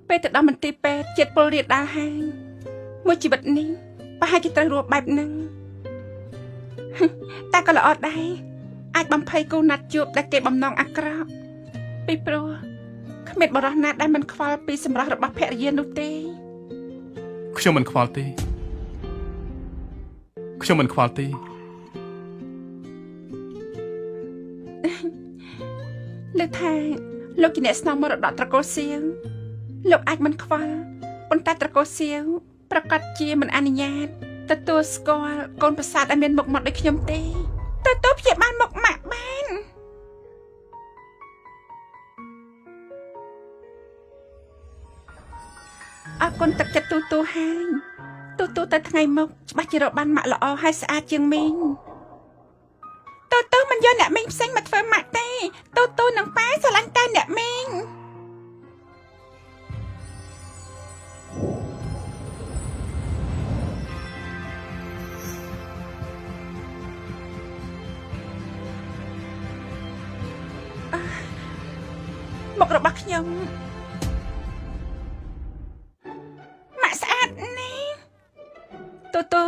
ពេលទៅដល់មន្ទីរពេទ្យជាតិពលរាជដាល់ហើយមួយជីវិតនេះប្រហែលជាត្រូវរស់បែបហ្នឹងតែក៏ល្អដែរអាចបំភ័យគូណាត់ជួបដែលគេបំណងអាក្រក់ពីព្រោះគ្មានបរិះណាដែលមិនខ្វល់ពីសម្រស់របស់ភរិយានោះទេខ្ញុំមិនខ្វល់ទេខ្ញុំមិនខ្វល់ទេលើថាលោកជាអ្នកស្នងមរតកត្រកូលសៀវលោកអាចមិនខ្វល់ប៉ុន្តែត្រកូលសៀវប្រកាសជាមិនអនុញ្ញាតទទួលស្គាល់កូនប្រសាទដែលមានមុខមាត់ដូចខ្ញុំទេទទួលព្យាបាលមុខម៉ាក់បានអរគុណទឹកចិត្តទូហើយទូទៅថ្ងៃមុខច្បាស់ជារកបានម៉ាក់ល្អហើយស្អាតជាងមីងទូមិនយកអ្នកមីងផ្សេងមកធ្វើម៉ាក់ទេទូនឹងប៉ាស្រឡាញ់តែអ្នកមីងមុខរបស់ខ្ញុំម៉ាក់ស្អាតណាស់ទូ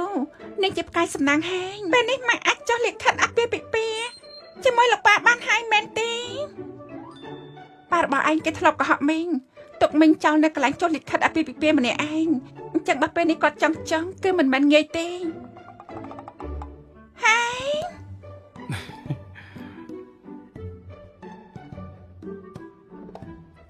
នាងជាផ្កាយសំណាងហែងពេលនេះម៉ាក់អាចចុះលិខិតអាពាហ៍ពិពាហ៍ជាមួយលោកប៉ាបានហើយមែនទេប៉ារបស់ឯងគេធ្លាប់កុហកមីងទុកមីងចោលនៅកន្លែងចុះលិខិតអាពាហ៍ពិពាហ៍ម្នាក់ឯងអញ្ចឹងបើពេលនេះគាត់ចង់គឺមិនមែនងាយទេហើយ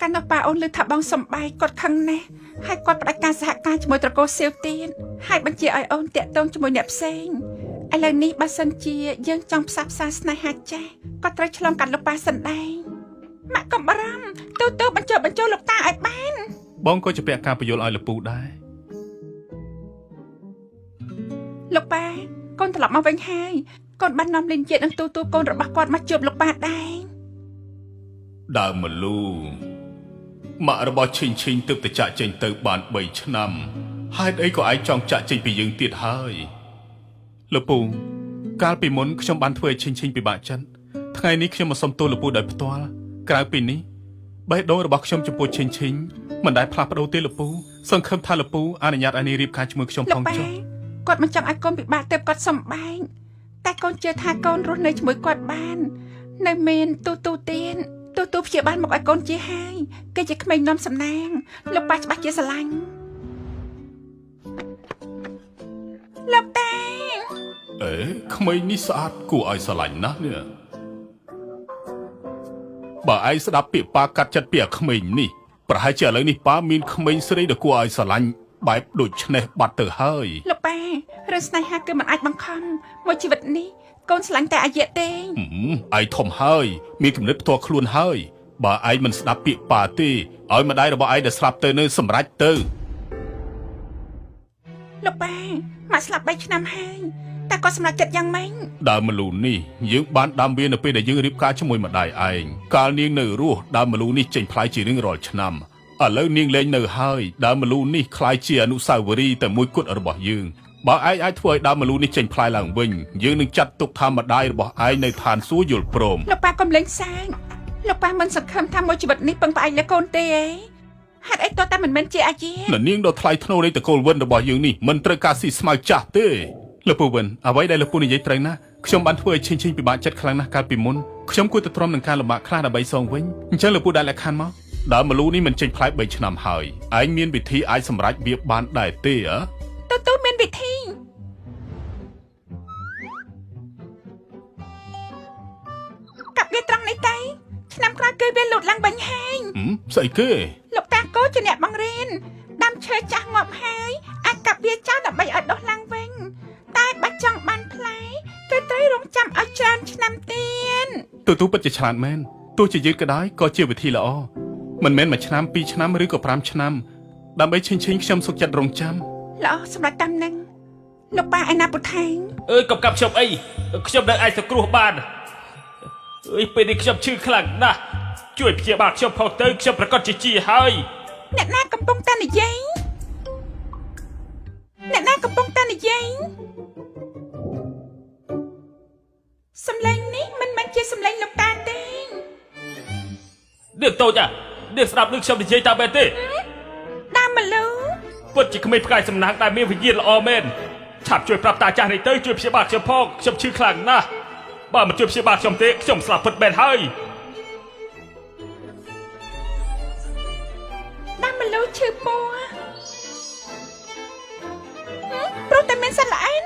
កាលនោះប៉ាអូនឮថាបងសំបែកគាត់ខឹងណាស់ហើយគាត់ផ្ដាច់ការសហការជាមួយត្រកូលសៀវទៀតហើយបញ្ជាឲ្យអូនតាក់ទងជាមួយអ្នកផ្សេងឥឡូវនេះបើសិនជាយើងចង់ផ្សះផ្សាស្នេហាចាស់ក៏ត្រូវឆ្លងកាត់លោកប៉ាសិនដែរម៉ាក់កុំបារម្ភទូបញ្ចូលលោកតាឲ្យបានបងក៏ជាពាក់ការបញ្យល់ឲ្យលពូដែរលោកប៉ាកូនត្រឡប់មកវិញហើយកូនបាននាំលីនជាតិនឹងទូកូនរបស់គាត់មកជួបលោកប៉ាដែរដើមមលូម៉ាក់របស់ឈិញទើបតែចាក់ចេញទៅបាន3ឆ្នាំហេតុអីក៏ឯងចង់ចាក់ចេញពីយើងទៀតហើយលពូកាលពីមុនខ្ញុំបានធ្វើឲ្យឈិញពិបាកចិត្តថ្ងៃនេះខ្ញុំមកសុំទោសលពូដោយផ្ទាល់ក្រៅពីនេះបេះដូងរបស់ខ្ញុំចំពោះឈិញមិនដែលផ្លាស់ប្ដូរទេលពូសង្ឃឹមថាលពូអនុញ្ញាតឲ្យនាងរៀបការជាមួយខ្ញុំផងចុះគាត់មិនចង់ឲ្យកូនពិបាកទៅគាត់សំបែងតែកូនជឿថាកូនរស់នៅជាមួយគាត់បាននៅមានទូទៀតទូព្យាបាលមកឲ្យកូនជាហើយគេជាក្មេងនាំសំណាងលោកប៉ាច្បាស់ជាស្រឡាញ់លោកតាក្មេងនេះស្អាតគួរឲ្យស្រឡាញ់ណាស់នេះបើឯងស្ដាប់ពាក្យប៉ាកាត់ចិត្តពីអាក្មេងនេះប្រហែលជាឥឡូវនេះប៉ាមានក្មេងស្រីដែលគួរឲ្យស្រឡាញ់បែបដូចឆ្នេះបាត់ទៅហើយលោកប៉ារឿងស្នេហាគឺមិនអាចបង្ខំមួយជីវិតនេះកូនស្រឡាញ់តែអាយៈទេឯងធំហើយមានគំនិតផ្ទាល់ខ្លួនហើយបើឯងមិនស្ដាប់ពាក្យប៉ាទេឲ្យម្ដាយរបស់ឯងដែលស្លាប់ទៅនៅសម្រេចទៅលោកប៉ាម៉ាក់ស្លាប់3ឆ្នាំហើយតែគាត់សម្រេចចិត្តយ៉ាងម៉េចដើមមលូនេះយើងបានដាំវានៅពេលដែលយើងរៀបការជាមួយម្ដាយឯងកាលនាងនៅរស់ដើមមលូនេះចេញផ្លែជារៀងរាល់ឆ្នាំឥឡូវនាងលែងនៅហើយដើមមលូនេះคล้ายជាអនុស្សាវរីយ៍តែមួយគត់របស់យើងបើឯងអាចធ្វើឲ្យដើមមលូនេះចេញផ្លែឡើងវិញយើងនឹងចាត់ទុកថាម្ដាយរបស់ឯងនៅឋានសួគ៌យល់ព្រមលោកប៉ាកុំលេងសើចលោកប៉ាមិនសង្ឃឹមថាមួយជីវិតនេះពឹងផ្អែកលើកូនទេហេតុអីតើតែមិនមែនជាអាយានាងដ៏ថ្លៃថ្នូរនៃតកូលវិនរបស់យើងនេះមិនត្រូវការស៊ីស្មៅចាស់ទេលោកពូវិនអ្វីដែលលោកពូនិយាយត្រូវណាស់ខ្ញុំបានធ្វើឲ្យឈិញពិបាកចិត្តខ្លាំងណាស់កាលពីមុនខ្ញុំគួរតែទ្រាំនឹងការលំបាកខ្លះដើម្បីសងវិញអញ្ចឹងលោកពូដាក់លក្ខខណ្ឌមកដើមមលូនេះមិនចេញផ្លែ3ឆ្នាំហើយឯងមានវិធីអាចសម្រេចវាបានដែរទេទូមានវិធីកាប់វាត្រង់នេះទៅឆ្នាំក្រោយគឺវាលូតឡើងវិញហើយស្អីគេលោកតាកូជាអ្នកបង្រៀនដាំឈើចាស់ងាប់ហើយអាចកាប់វាចោលដើម្បីឲ្យដុះឡើងវិញតែបើចង់បានផ្លែគឺត្រូវរងចាំឲ្យច្រើនឆ្នាំទៀតទូពិតជាឆ្លាតមែនទោះជាយឺតក៏ដោយក៏ជាវិធីល្អមិនមែន1ឆ្នាំ2ឆ្នាំឬក៏5ឆ្នាំដើម្បីឈិញខ្ញុំសុខចិត្តរងចាំល្អសម្រាប់តាមនឹងលោកប៉ាឯណាពុថែងកុំកាប់ខ្ញុំអីខ្ញុំនៅអាចសង្គ្រោះបានពេលនេះខ្ញុំឈឺខ្លាំងណាស់ជួយព្យាបាលខ្ញុំផងទៅខ្ញុំប្រកាសជាហើយអ្នកណាកំពុងតែនិយាយសំឡេងនេះមិនមែនជាសំឡេងលោកតាទេនាងតូចនាងស្ដាប់នឹងខ្ញុំនិយាយតាមមែនទេ ពិតជាគ្មានផ្កាយសំណាងដែលមានវិញ្ញាណល្អមែនឆាប់ជួយប្រាប់តាចាស់នេះទៅជួយព្យាបាលខ្ញុំផងខ្ញុំឈឺខ្លាំងណាស់បើមិនជួយព្យាបាលខ្ញុំទេខ្ញុំស្លាប់ពិតមែនហើយ ដាំមលូឈឺពោះព្រោះតែមានសត្វល្អិន